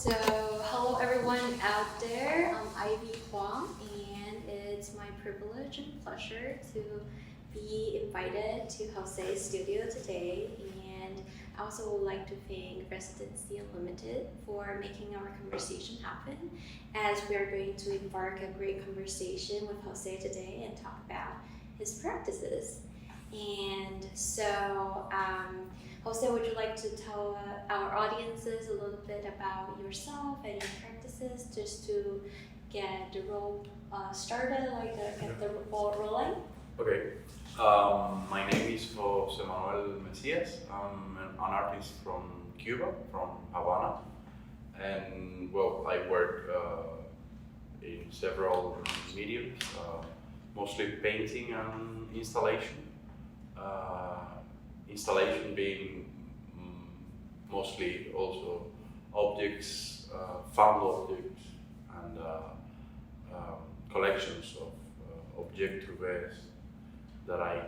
So, hello everyone out there. I'm Ivy Huang, and it's my privilege and pleasure to be invited to Jose's studio today. And I also would like to thank Residency Unlimited for making our conversation happen, as we are going to embark a great conversation with Jose today and talk about his practices. And so, Jose, would you like to tell our audiences a little bit about yourself and your practices, just to get the role started, get the ball rolling? Okay. My name is José Manuel Mesías. I'm an artist from Cuba, from Havana, and well, I work in several mediums, mostly painting and installation. Installation being mostly also objects, found objects, and collections of objets trouvés that I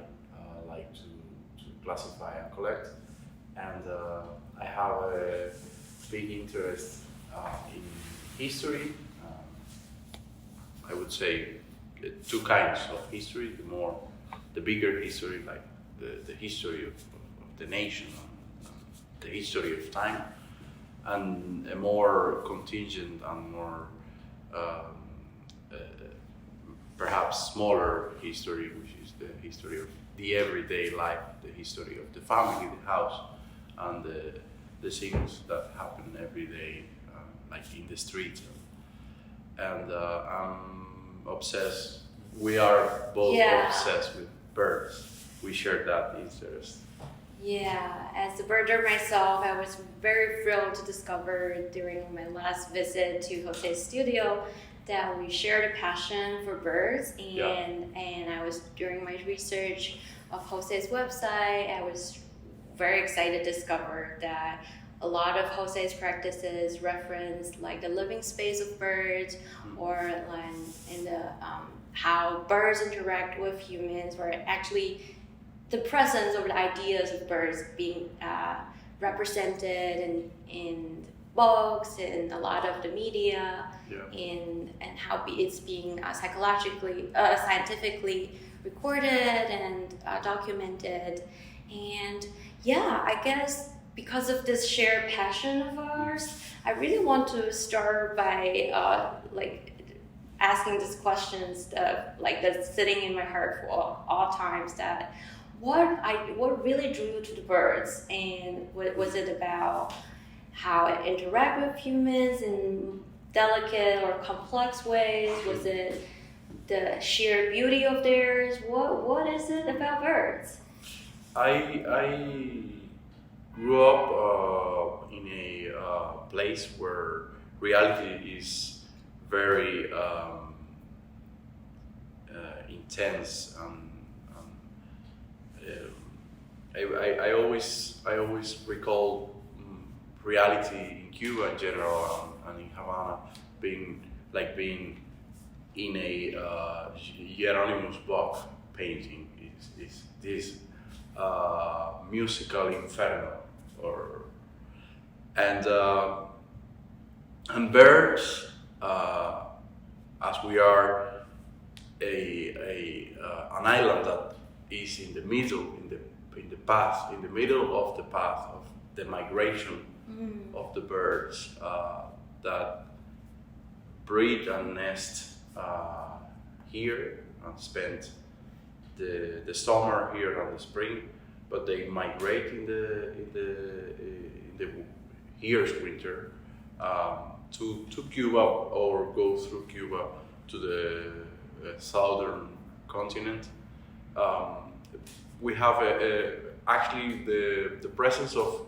like to classify and collect. And I have a big interest in history. I would say two kinds of history: the bigger history, like the history of the nation, the history of time, and a more contingent and more perhaps smaller history, which is the history of the everyday life, the history of the family, the house, and the things that happen every day, like in the streets. And I'm obsessed. We are both obsessed with birds. We share that interest. Yeah, as a birder myself, I was very thrilled to discover during my last visit to Jose's studio that we shared a passion for birds. And I was, during my research of Jose's website, I was very excited to discover that a lot of Jose's practices reference like the living space of birds, or like in the how birds interact with humans, or actually the presence of the ideas of birds being represented in books and a lot of the media, and how it's being psychologically, scientifically recorded and documented. And I guess because of this shared passion of ours, I really want to start by asking these questions that's sitting in my heart for all times. That what really drew you to the birds, and what was it about how it interact with humans in delicate or complex ways? Was it the sheer beauty of theirs? What is it about birds? I grew up in a place where reality is very intense, and I always recall reality in Cuba in general, and in Havana being in a Hieronymus Bock painting is this musical inferno, and birds, as we are an island that is in the middle of the path of the migration of the birds that breed and nest here and spend the summer here and the spring, but they migrate in the year's winter to Cuba, or go through Cuba to the southern continent. We have actually the presence of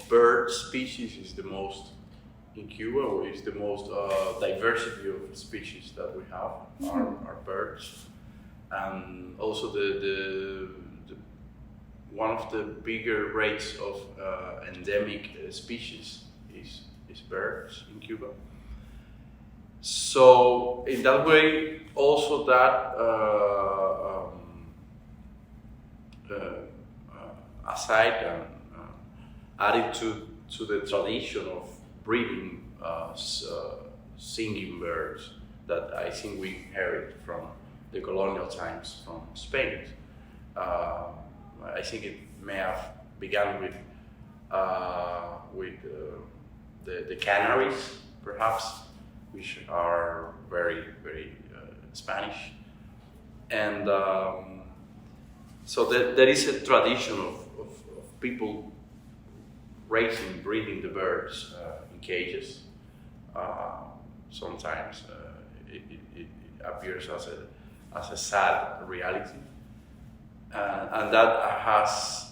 bird species is the most in Cuba. Is the most diversity of species that we have are birds, and also the one of the bigger rates of endemic species is birds in Cuba. So in that way, also that aside and added to the tradition of breeding singing birds that I think we inherit from the colonial times from Spain. I think it may have begun with the Canaries, perhaps, which are very, very Spanish. And so there is a tradition of people breeding the birds in cages. Sometimes it appears as a sad reality. And that has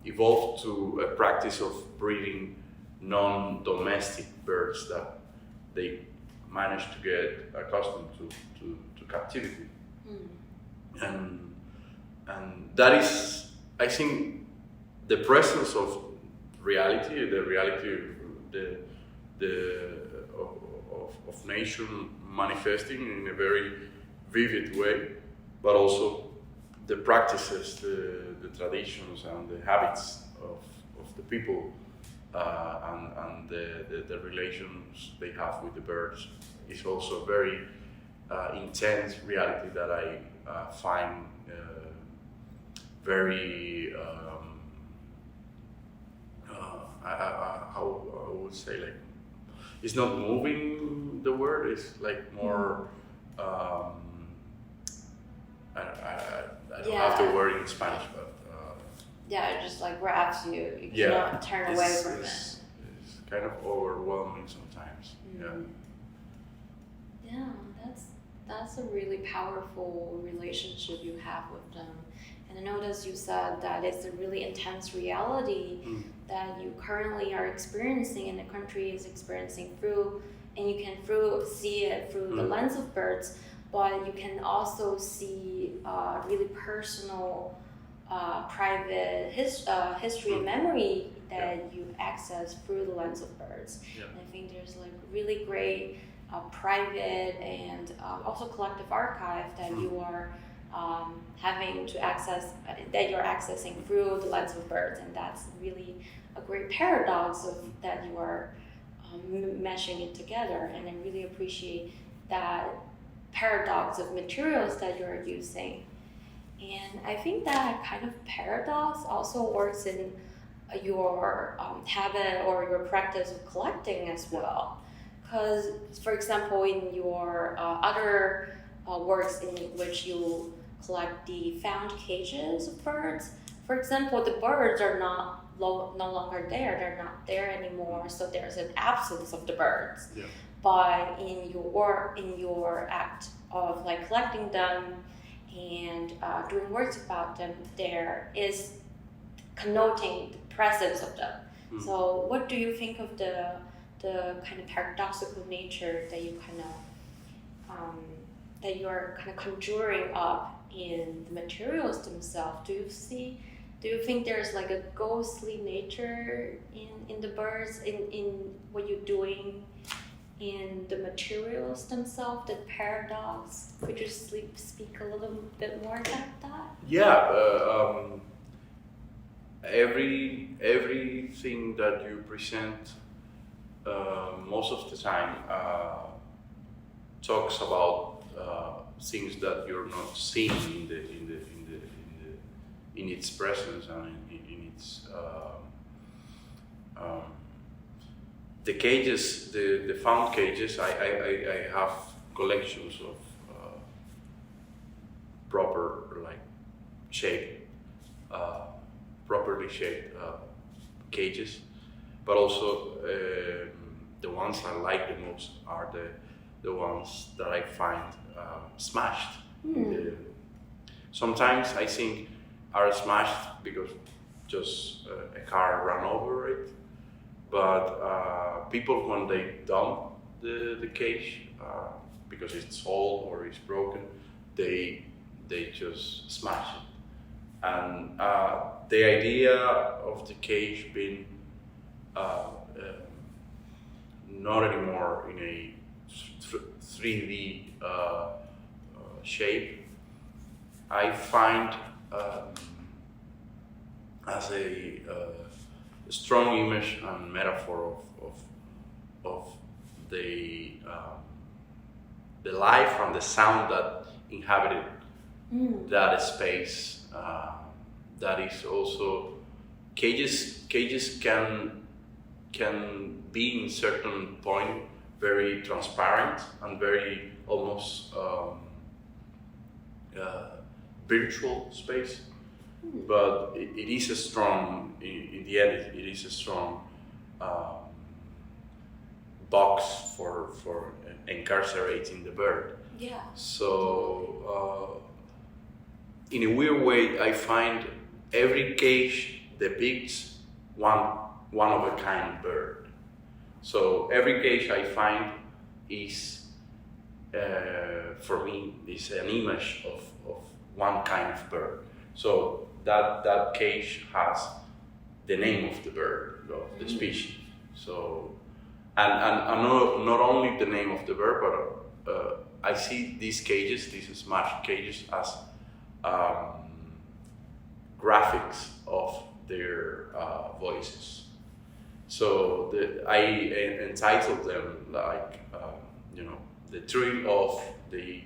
evolved to a practice of breeding non-domestic birds that they manage to get accustomed to captivity. And that is, I think, the presence of reality, the reality of nature manifesting in a very vivid way, but also the practices, the traditions and the habits of the people and the relations they have with the birds is also a very intense reality that I find very how I would say, like, it's not moving, the word is like more I don't have the word in Spanish, but yeah, it just like grabs you. You cannot turn away from it. It's kind of overwhelming sometimes. Yeah, that's a really powerful relationship you have with them. And I noticed you said that it's a really intense reality that you currently are experiencing and the country is experiencing through, and you can see it through the lens of birds, but you can also see really personal, private history and memory that you access through the lens of birds. And I think there's like really great private and also collective archive that you are having to access, that you're accessing through the lens of birds, and that's really a great paradox of that you are meshing it together. And I really appreciate that paradox of materials that you're using. And I think that kind of paradox also works in your habit or your practice of collecting as well. Because, for example, in your other works in which you collect the found cages of birds, for example, the birds are no longer there. They're not there anymore. So there's an absence of the birds. But in your act of like collecting them and doing works about them, there is connoting the presence of them. So what do you think of the kind of paradoxical nature that you kind of that you're kind of conjuring up in the materials themselves? Do you think there's like a ghostly nature in the birds, in what you're doing in the materials themselves, the paradox? Could you speak a little bit more about that? Everything that you present most of the time talks about things that you're not seeing in its presence and in its the cages, the found cages. I have collections of proper like shape, properly shaped cages, but also the ones I like the most are the ones that I find smashed. Sometimes I think are smashed because just a car ran over it, but people, when they dump the cage because it's old or it's broken, they just smash it. And the idea of the cage being not anymore in a 3D shape, I find as a strong image and metaphor of the life and the sound that inhabited that space. That is also cages. Cages can be in certain point very transparent and very almost virtual space, but it is a strong. In the end, it is a strong box for incarcerating the bird. Yeah. So, in a weird way, I find every cage depicts one of a kind bird. So every cage I find is, for me, is an image of one kind of bird. So that cage has the name of the bird, of the species. So, and not only the name of the bird, but I see these cages, these smart cages, as graphics of their voices. So I entitled them like, the thrill of the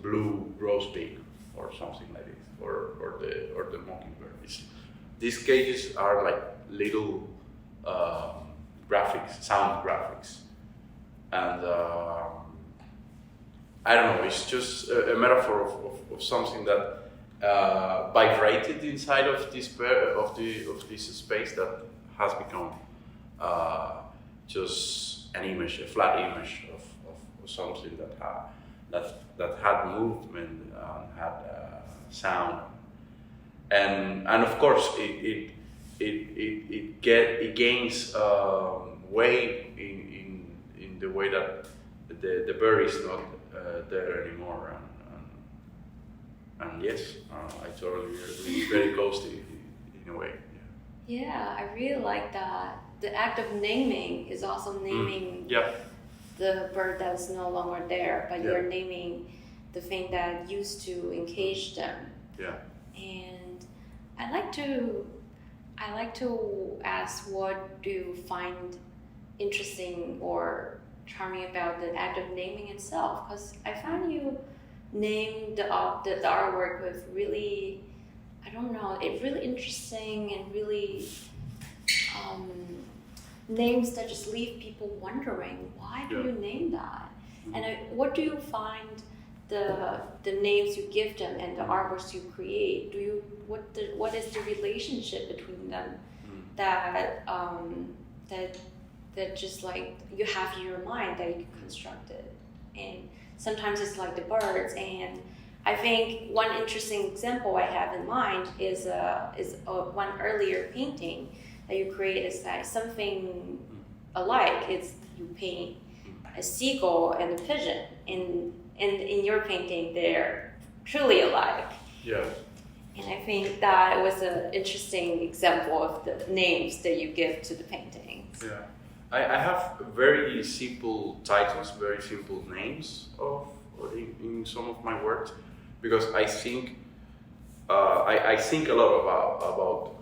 blue grosbeak or something like this, or the mockingbird. These cages are like little graphics, sound graphics, and I don't know. It's just a metaphor of something that vibrated inside of this this space that has become just an image, a flat image of something that had movement and had sound, and of course it gains weight in the way that the bird is not there anymore. And yes, I totally agree. Very close to it in a way. Yeah, I really like that. The act of naming is also naming the bird that's no longer there, but you're naming the thing that used to encage them. Yeah. And I like to ask, what do you find interesting or charming about the act of naming itself? Because I found you name the artwork with really, I don't know, it's really interesting and really names that just leave people wondering, why do you name that? And what do you find the names you give them and the artworks you create? What is the relationship between them that just like you have in your mind that you can construct it? And sometimes it's like the birds, and I think one interesting example I have in mind is one earlier painting that you create is like something alike. It's you paint a seagull and a pigeon, and in your painting they're truly alike. Yeah. And I think that was an interesting example of the names that you give to the paintings. Yeah. I have very simple titles, very simple names in some of my work, because I think I think a lot about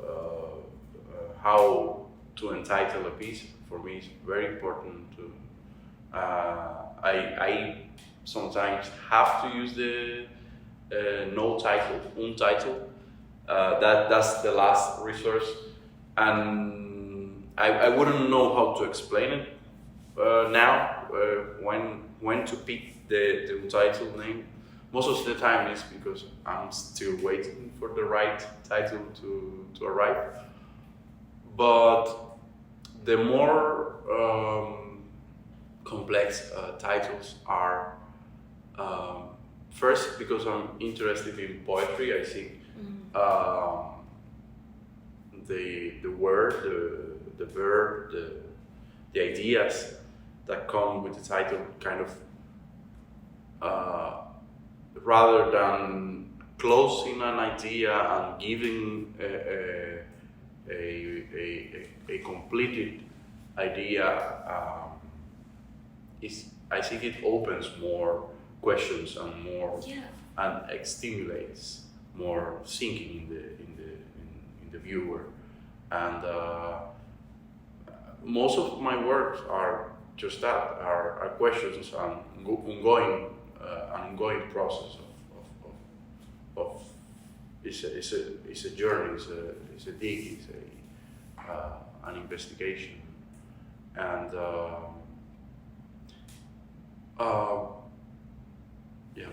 how to entitle a piece. For me, it's very important to. I sometimes have to use the no title, untitled. That's the last resource, and I wouldn't know how to explain it now. When to pick the untitled name. Most of the time is because I'm still waiting for the right title to arrive. But the more complex titles are, first because I'm interested in poetry. I think the word, the verb, the ideas that come with the title kind of rather than closing an idea and giving a completed idea, I think it opens more questions and more and it stimulates more thinking in the viewer. And most of my works are just that, are questions on an ongoing process of it's a journey, it's a dig, it's an investigation, and yeah.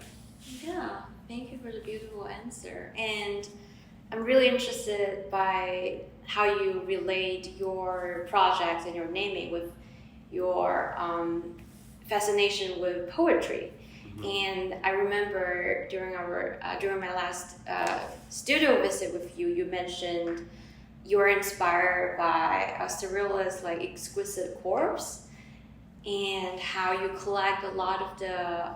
Yeah, thank you for the beautiful answer. And I'm really interested by how you relate your projects and your naming with your fascination with poetry. Mm-hmm. And I remember during my last studio visit with you, you mentioned you were inspired by a surrealist, like exquisite corpse, and how you collect a lot of the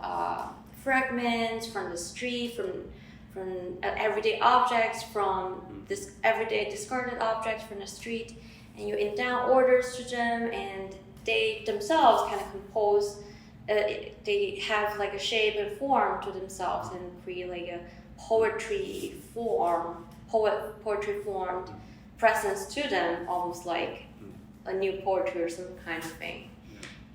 fragments from the street, from everyday objects, from this everyday discarded objects from the street, and you endow orders to them, and they themselves kind of compose. They have like a shape and form to themselves, and create like a poetry formed presence to them, almost like a new poetry or some kind of thing.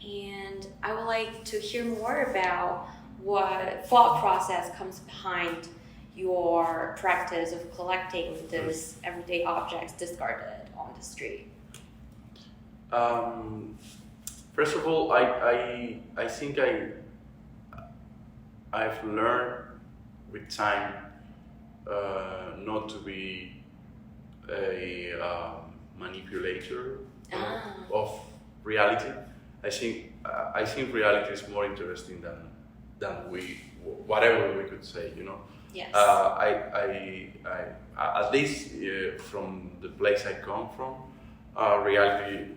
And I would like to hear more about what thought process comes behind your practice of collecting these everyday objects discarded on the street. First of all, I think I've learned with time not to be a manipulator of reality. I think reality is more interesting than whatever we could say, you know. Yes. I at least from the place I come from, reality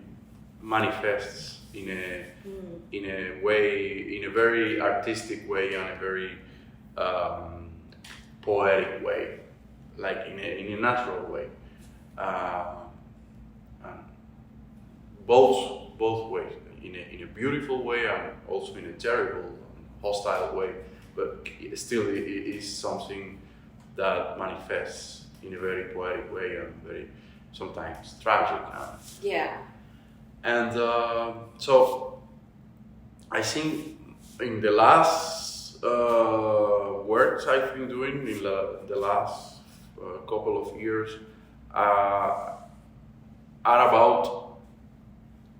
manifests in a way, in a very artistic way, and a very poetic way, like in a natural way, and both ways, in a beautiful way and also in a terrible, hostile way. But still, it is something that manifests in a very poetic way and very sometimes tragic. Yeah. And so I think in the last works I've been doing in the last couple of years are about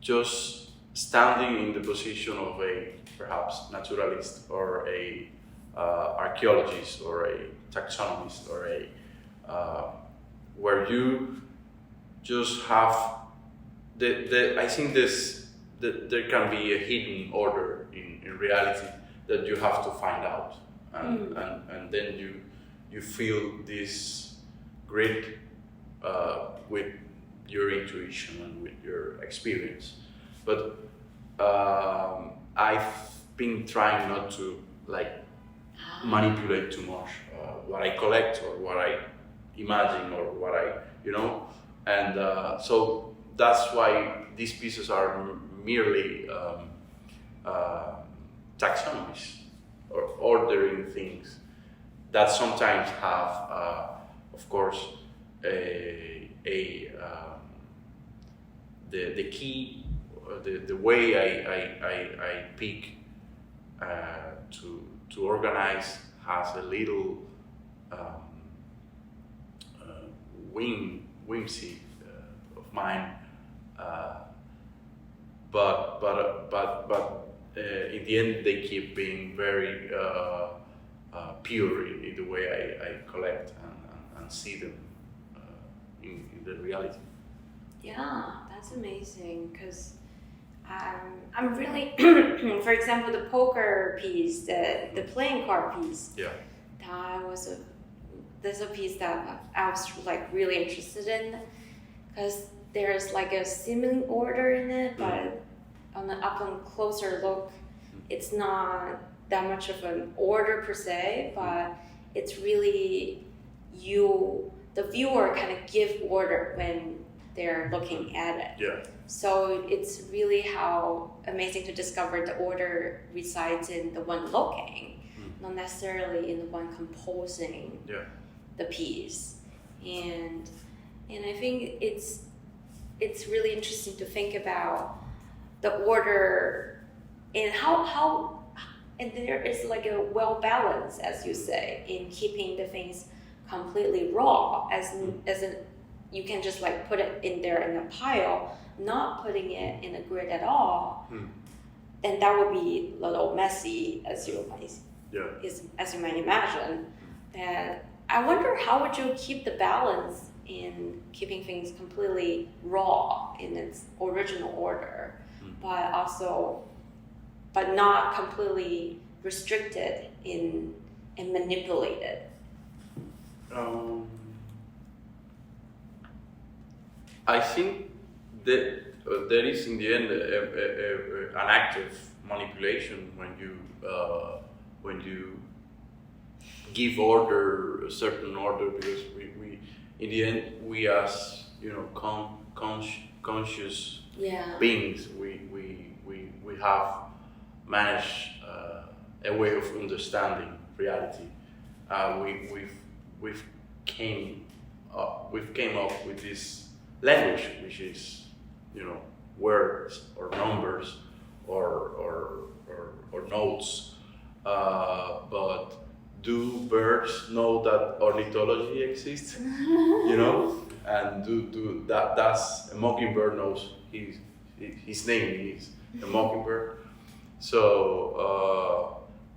just standing in the position of a perhaps naturalist or a archaeologist or a taxonomist or a where you just have I think there can be a hidden order in reality that you have to find out, and then you feel this grit with your intuition and with your experience. But I've been trying not to manipulate too much what I collect or what I imagine or what I, and so that's why these pieces are merely taxonomies or ordering things that sometimes have, of course, the key, the way I pick to organize has a little whimsy of mine, but in the end they keep being very pure in the way I collect and see them in the reality. Yeah, that's amazing, because I'm really, for example, the poker piece, the playing card piece. Yeah. There's a piece that I was really interested in, because there's a seeming order in it, but upon closer look, it's not that much of an order per se, but it's really the viewer kind of give order when they're looking at it. Yeah. So it's really how amazing to discover the order resides in the one looking, not necessarily in the one composing the piece. And And I think it's really interesting to think about the order and how and there is like a well balance, as you say, in keeping the things completely raw, as in you can just like put it in there in a pile, not putting it in a grid at all, and that would be a little messy, as you might imagine. And I wonder, how would you keep the balance in keeping things completely raw in its original order, but not completely restricted and manipulated? I think that there is in the end an act of manipulation when you give order, a certain order, because we in the end, we as conscious beings, we have managed a way of understanding reality. We've came up with this language, which is words or numbers or notes, but do birds know that ornithology exists? And do that's a mockingbird knows his name is a mockingbird. So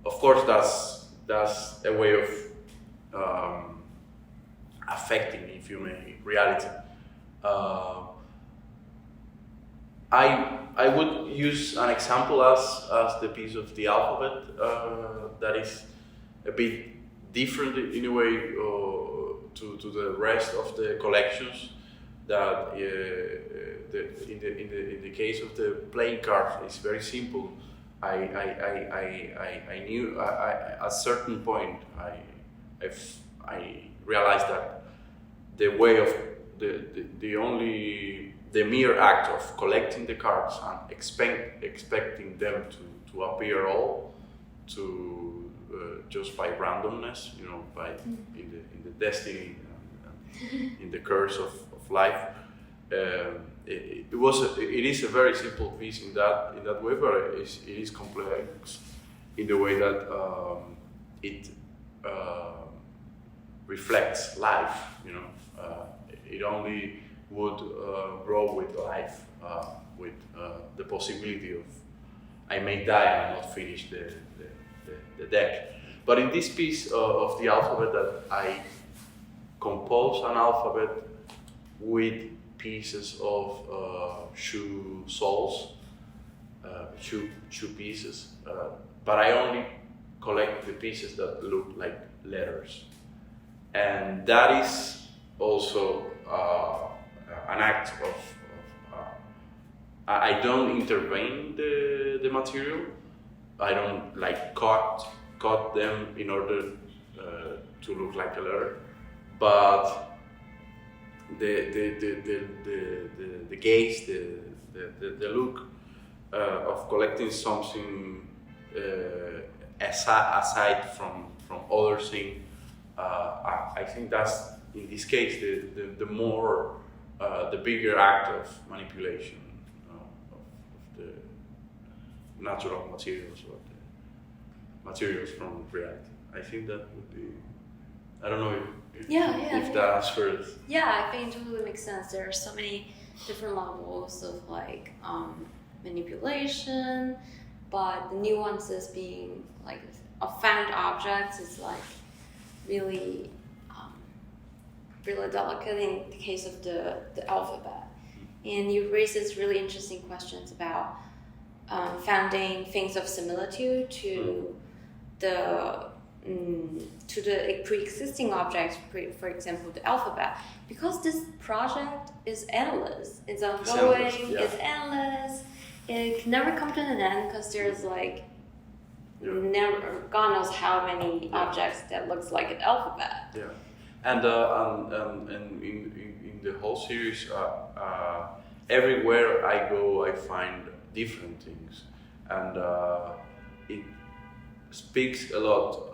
of course that's a way of affecting, if you may, reality. I would use an example as the piece of the alphabet that is a bit different in a way to the rest of the collections. That in the case of the playing cards, it's very simple. I knew at a certain point I realized that the way of the mere act of collecting the cards and expecting them to appear all to just by randomness, by in the destiny and in the curse of life. It is a very simple piece in that way, but it is complex in the way that it reflects life. It only would grow with life, with the possibility of I may die and not finish the deck. But in this piece of the alphabet, that I compose an alphabet with pieces of shoe soles, shoe pieces, but I only collect the pieces that look like letters, and that is also an act of I don't intervene the material. I don't like cut them in order to look like a letter, but the gaze, the look of collecting something aside from other things, I think that's in this case the more the bigger act of manipulation of the natural materials or the materials from reality. I think that would be. I don't know if that answers. Yeah, I think it totally makes sense. There are so many different levels of manipulation, but the nuances being like found objects is really really delicate in the case of the alphabet. And you raise these really interesting questions about founding things of similitude to the pre-existing objects, for example, the alphabet, because this project is endless. It's ongoing. It's endless. It can never come to an end because there's never, God knows how many objects that looks like an alphabet. Yeah, and in the whole series, everywhere I go, I find different things, and it speaks a lot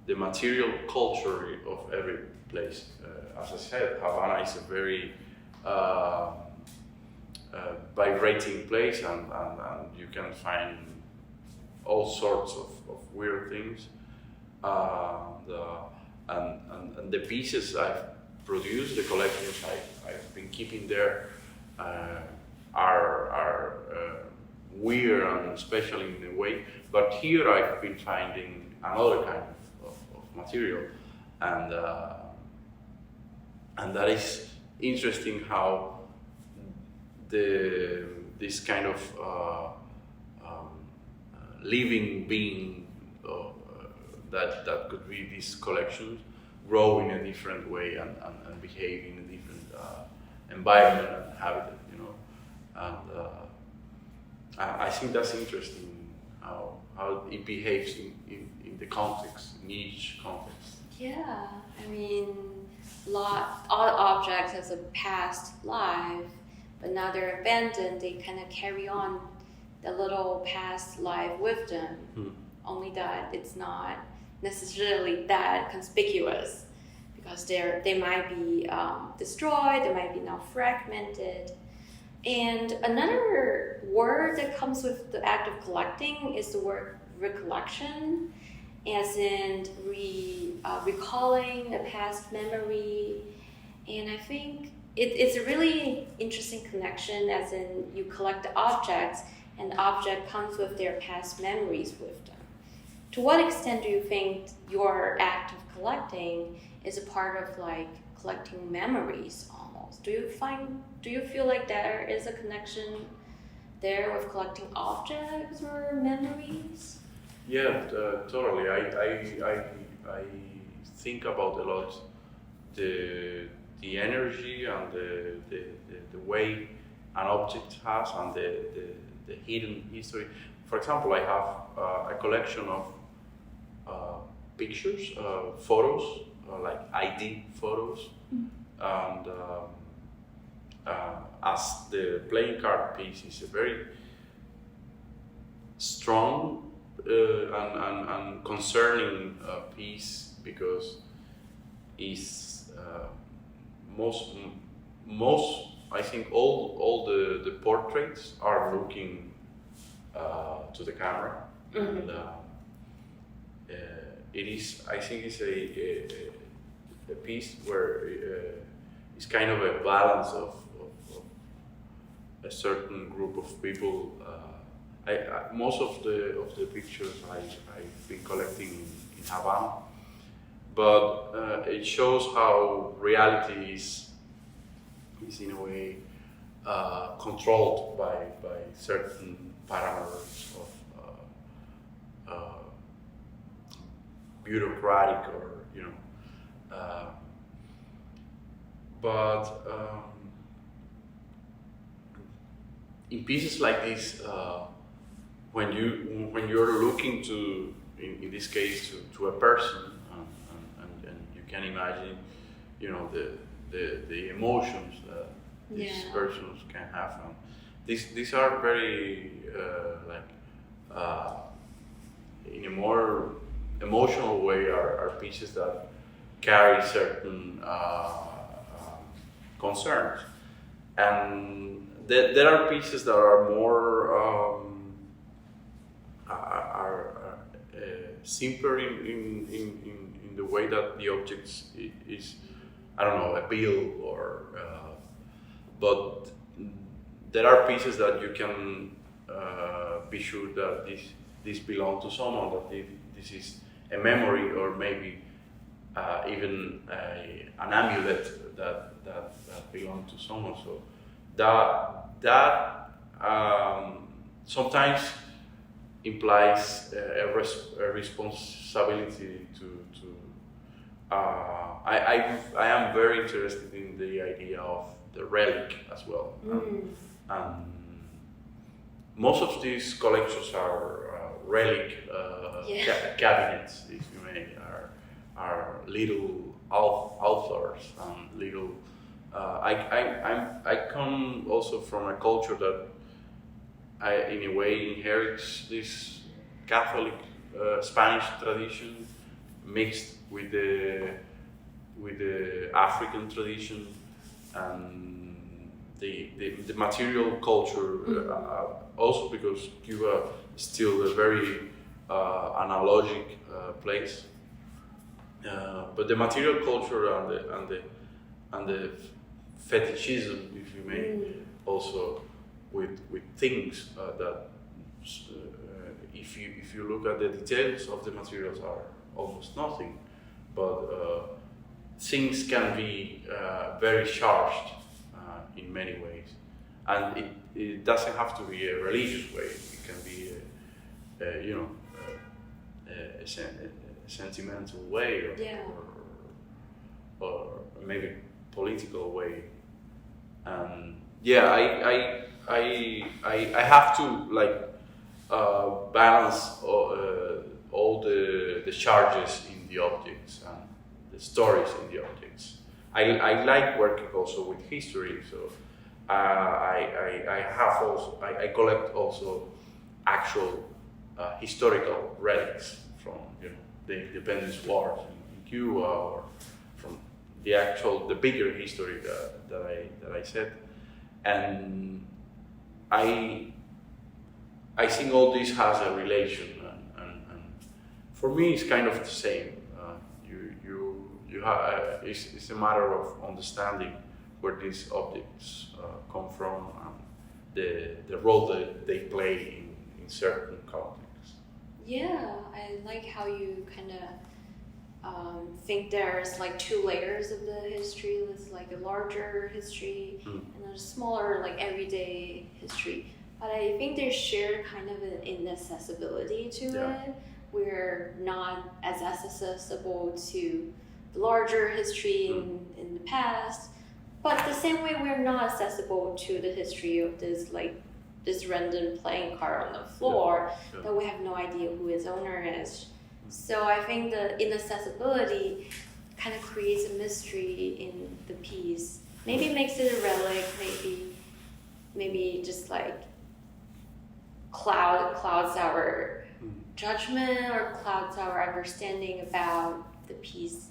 the material culture of every place. As I said, Havana is a very vibrating place, and you can find all sorts of weird things. And the pieces I've produced, the collections I've been keeping there, are weird and special in a way. But here I've been finding another kind of material, and that is interesting how this kind of living being that could be these collections grow in a different way and behave in a different environment and habitat, you know. And I think that's interesting how it behaves in the context, in each context. Yeah, I mean, all objects has a past life, but now they're abandoned. They kind of carry on the little past life with them. Only that it's not necessarily that conspicuous, because they might be destroyed, they might be now fragmented. And another word that comes with the act of collecting is the word recollection, as in recalling a past memory. And I think it's a really interesting connection, as in you collect the objects, and the object comes with their past memories with them. To what extent do you think your act of collecting is a part of like collecting memories almost? Do you feel like there is a connection there with collecting objects or memories? Yeah, totally. I think about a lot the energy and the way an object has, and the hidden history. For example, I have a collection of pictures, photos, like ID photos, and as the playing card piece is a very strong and concerning piece, because it's most I think all the portraits are looking to the camera, and it is, I think it's a piece where it's kind of a balance of a certain group of people. Most of the pictures I've been collecting in Havana, but it shows how reality is in a way controlled by certain parameters of bureaucratic, or you know, but in pieces like this, when you're looking to, in this case, to a person, and you can imagine, you know, the emotions that these persons can have. These are very in a more emotional way are pieces that carry certain concerns, and there are pieces that are more simpler in the way that the object is, I don't know, a bill or but there are pieces that you can be sure that this belongs to someone, that this is a memory, or maybe even an amulet that belongs to someone. So that sometimes implies a responsibility to I am very interested in the idea of the relic as well. And most of these collections are relic cabinets, if you may, are little altars and little. I come also from a culture that in a way inherits this Catholic Spanish tradition, mixed with the African tradition and the material culture, also because Cuba is still a very analogic place. But the material culture and the fetishism, if you may, also with things that if you look at the details of the materials are almost nothing, but things can be very charged in many ways, and it doesn't have to be a religious way. It can be a sentimental way, or maybe political way. And yeah, I have to balance all the charges in the objects and the stories in the objects. I like working also with history, so I collect also actual historical relics from the independence wars in Cuba, or from the bigger history that I said, and I think all this has a relation, and for me it's kind of the same. You have it's a matter of understanding where these objects come from and the role that they play in certain contexts. Yeah, I like how you kind of think there's like two layers of the history. There's like a larger history and a smaller, like everyday history. But I think they share kind of an inaccessibility to it. We're not as accessible to the larger history in the past, but the same way we're not accessible to the history of this random playing card on the floor that we have no idea who its owner is. So I think the inaccessibility kind of creates a mystery in the piece. Maybe makes it a relic, maybe just like clouds our judgment or clouds our understanding about the piece,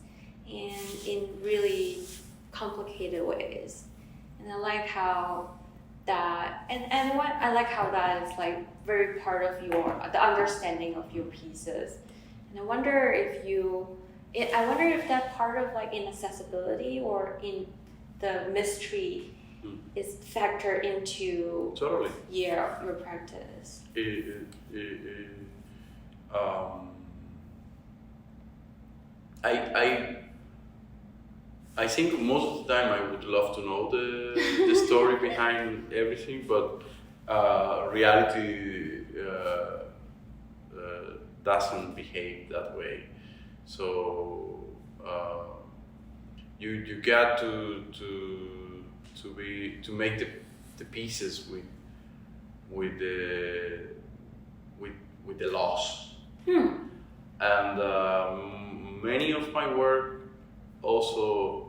and in really complicated ways. And I like how that, and what I like how that is like very part of the understanding of your pieces. And I wonder if that part of like inaccessibility or in the mystery is factored into Totally. your practice. I think most of the time I would love to know the story behind everything, but reality doesn't behave that way. So you get to make the pieces with the loss. And many of my work also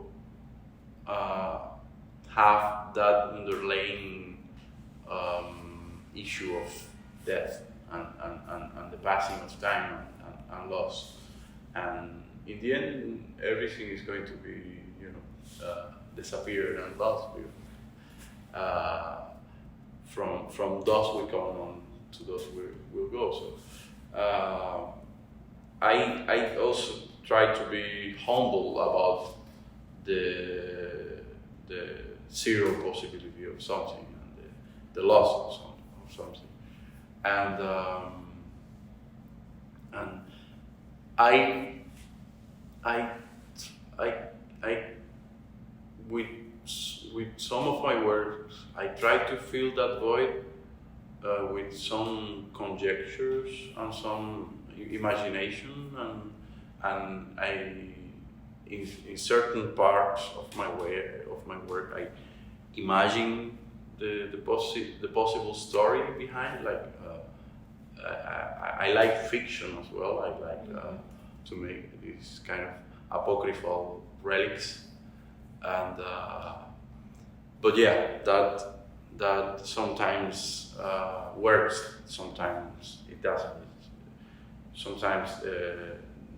have that underlying issue of death and the passing of time and loss. And in the end, everything is going to be, disappeared and lost. From those we come on to those we'll go. So I also try to be humble about the zero possibility of something and the loss of something. And I with some of my works, I try to fill that void with some conjectures and some imagination, and in certain parts of my work, I imagine the possible story behind. Like I like fiction as well. I like to make these kind of apocryphal relics, and but yeah, that sometimes works, sometimes it doesn't. Sometimes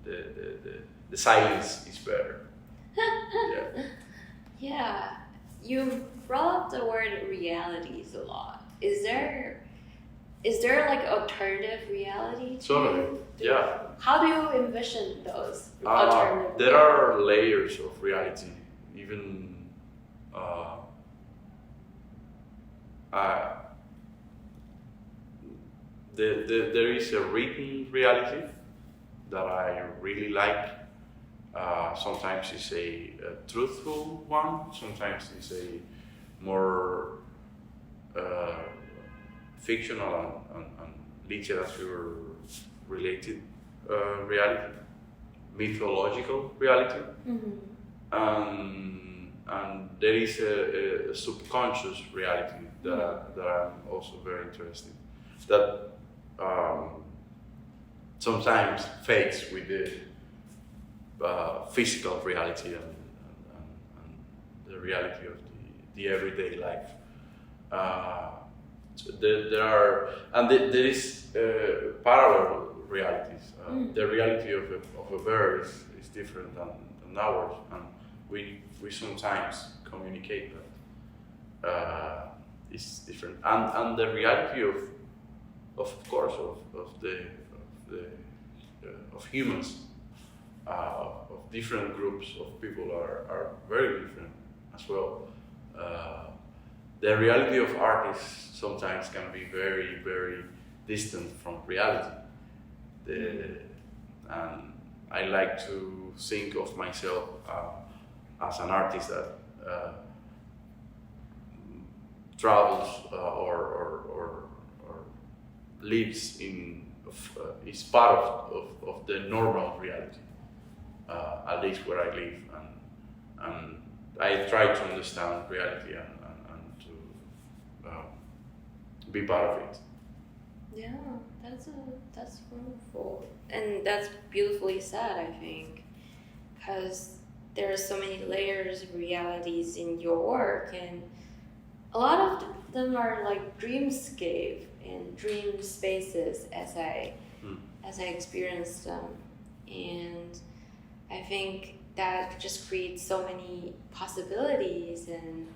the silence is better. Yeah. Yeah, you brought up the word realities a lot. Is there like alternative reality to Totally. you? Yeah. How do you envision those alternative? There are layers of reality. Even there is a written reality that I really like. Sometimes it's a truthful one. Sometimes it's a more fictional and literature related reality, mythological reality. And there is a subconscious reality that I'm also very interested. That sometimes fades with the physical reality and the reality of the everyday life. So there is parallel realities. The reality of a bird is different than ours, and we sometimes communicate that it's different. And the reality of course of humans, of different groups of people are very different as well. The reality of artists sometimes can be very, very distant from reality. And I like to think of myself as an artist that travels or lives is part of the normal reality, at least where I live, and I try to understand reality and to be part of it. Yeah, that's wonderful, and that's beautifully said, I think, because there are so many layers of realities in your work, and a lot of them are like dreamscape and dream spaces as I experience them, and I think that just creates so many possibilities and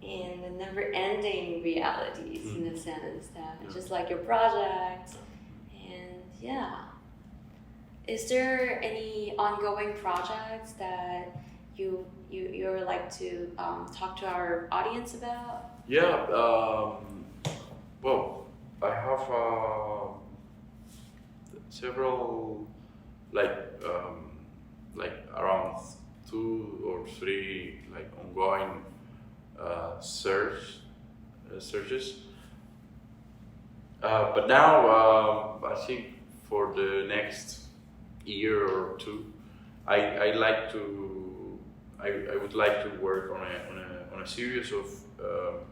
the never-ending realities in a sense that just like your project. And yeah, is there any ongoing projects that you're like to talk to our audience about? Yeah. Well, I have several like around 2 or 3 like ongoing searches. But now I think for the next year or 2, I would like to work on a series of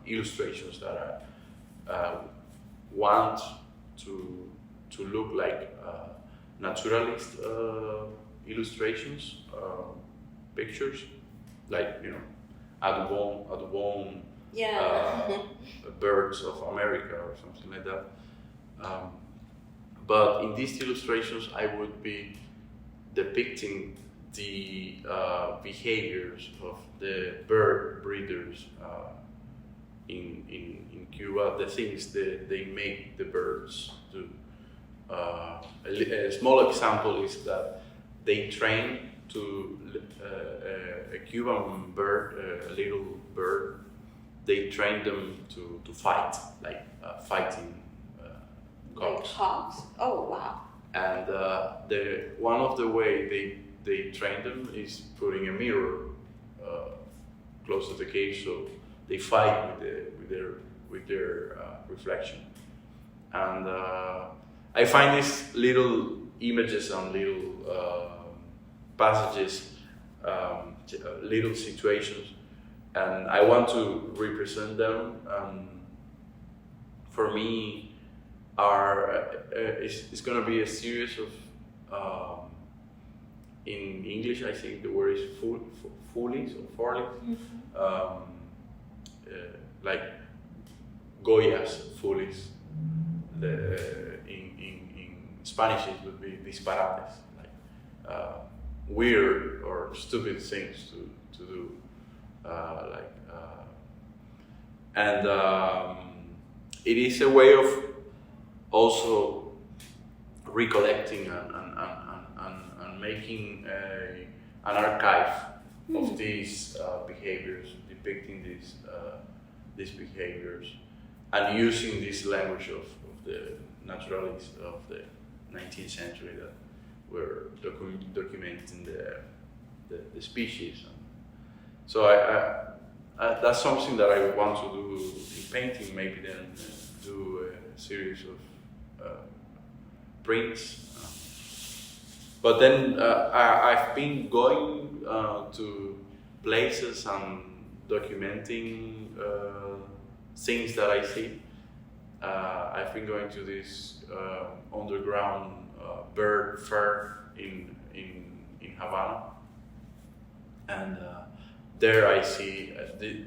illustrations that I want to look like naturalist illustrations, pictures, like Audubon birds of America or something like that. But in these illustrations, I would be depicting the behaviors of the bird breeders in Cuba, the things that they make the birds do. A small example is that they train a Cuban bird, a little bird. They train them to fight, like fighting cocks. Like hawks? Oh wow! And one of the way they train them is putting a mirror close to the cage, so they fight with their reflection. And I find these little images and little passages, little situations, and I want to represent them. For me, it's going to be a series of in English I think the word is foolies or forlies, like Goya's foolies. In Spanish it would be disparates, like weird or stupid things to do, and it is a way of also recollecting and making an archive of these behaviors, depicting these behaviors, and using this language of the naturalists of the 19th century that were documenting the species. So I that's something that I want to do in painting, maybe then do a series of prints. But then I've been going to places and documenting things that I see. I've been going to this underground bird fair in Havana, and there I see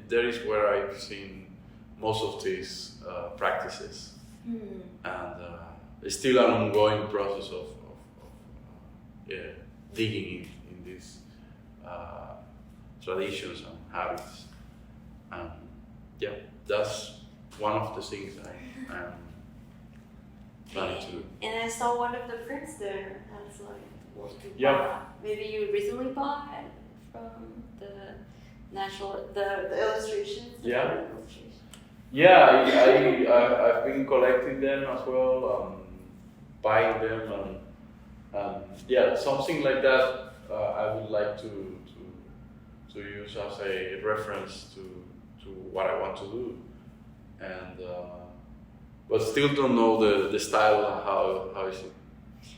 there is where I've seen most of these practices, and it's still an ongoing process of digging in these traditions and habits, and yeah, that's one of the things I'm planning to do. And I saw one of the prints there. That's like what you Yeah. bought. Maybe you recently bought it from the illustrations. Yeah. Illustrations. Yeah, I've been collecting them as well, buying them, and yeah, something like that. I would like to use as a reference to what I want to do, and but still don't know the style. How is it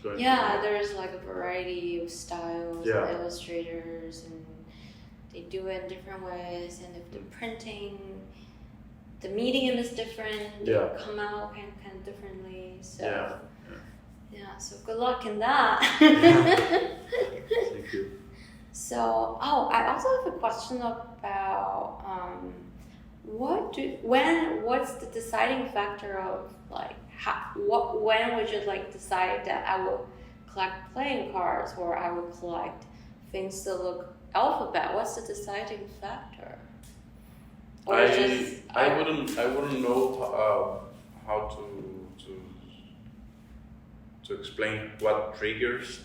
going? Yeah, there's like a variety of styles Yeah. and illustrators, and they do it in different ways. And if the printing, the medium is different, Yeah. it'll come out kind of differently. So Yeah. so good luck in that. Thank you. So, I also have a question about what's the deciding factor of like when would you like decide that I will collect playing cards or I will collect things that look alphabet? What's the deciding factor? Or I wouldn't know how to explain what triggers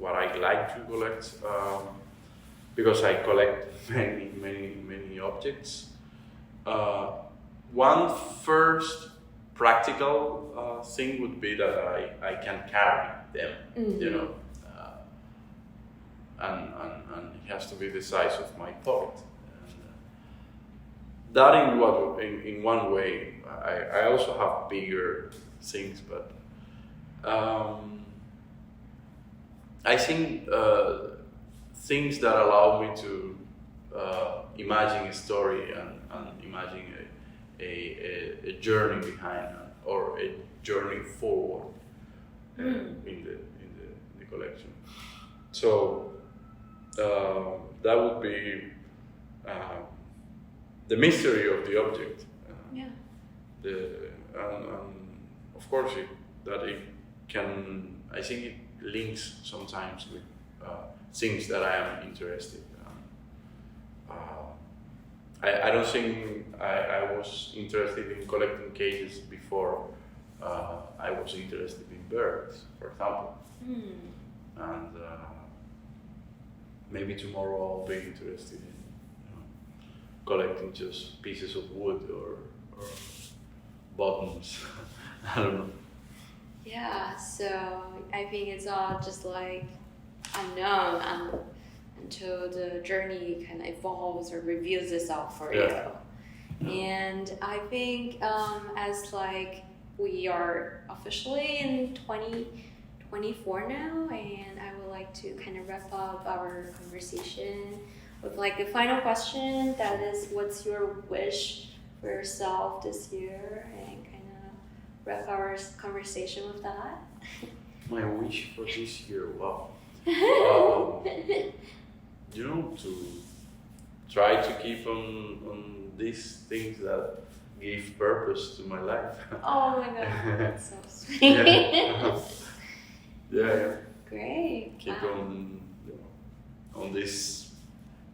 what I like to collect, because I collect many objects. One first practical thing would be that I can carry them, you know, and it has to be the size of my pocket. That in one way. I also have bigger things, but I think things that allow me to imagine a story and imagine a journey behind or a journey forward in the collection. So that would be the mystery of the object. Of course, it can. I think it links sometimes with things that I am interested in. I don't think I was interested in collecting cages before I was interested in birds, for example. And maybe tomorrow I'll be interested in collecting just pieces of wood or buttons. I don't know. Yeah, so I think it's all just like unknown until the journey kind of evolves or reveals itself for you. And I think as like we are officially in 2024 now, and I would like to kind of wrap up our conversation with like a final question that is, what's your wish for yourself this year, and kind of wrap our conversation with that. My wish for this year, wow. To try to keep on these things that give purpose to my life. Oh my god, that's so sweet. Yeah. Great. Keep Wow. on, on these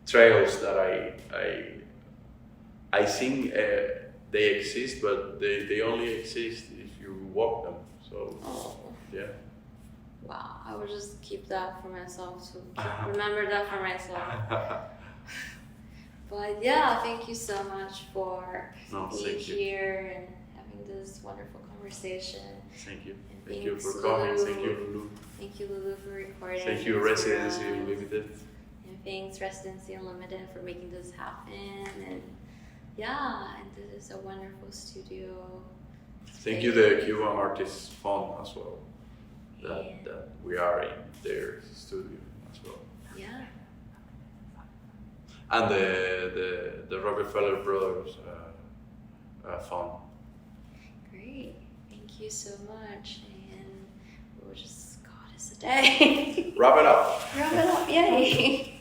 trails that I think they exist, but they only exist if you walk them. So Oh. yeah. Wow, I will just keep that for myself remember that for myself. But yeah, thank you so much for being here and having this wonderful conversation. Thank you. And Thank you for thanks, coming. Lulu. Thank you, Lulu. Thank you, Lulu, for recording. Thank you, Residency Unlimited. And thanks, Residency Unlimited, for making this happen. And yeah, and this is a wonderful studio. Thank you, the Cuban Artists Fund as well. That we are in their studio as well. Yeah. And the Rockefeller Brothers Fund. Great. Thank you so much. And we'll just call this a day. Wrap it up. Wrap it up. Yay.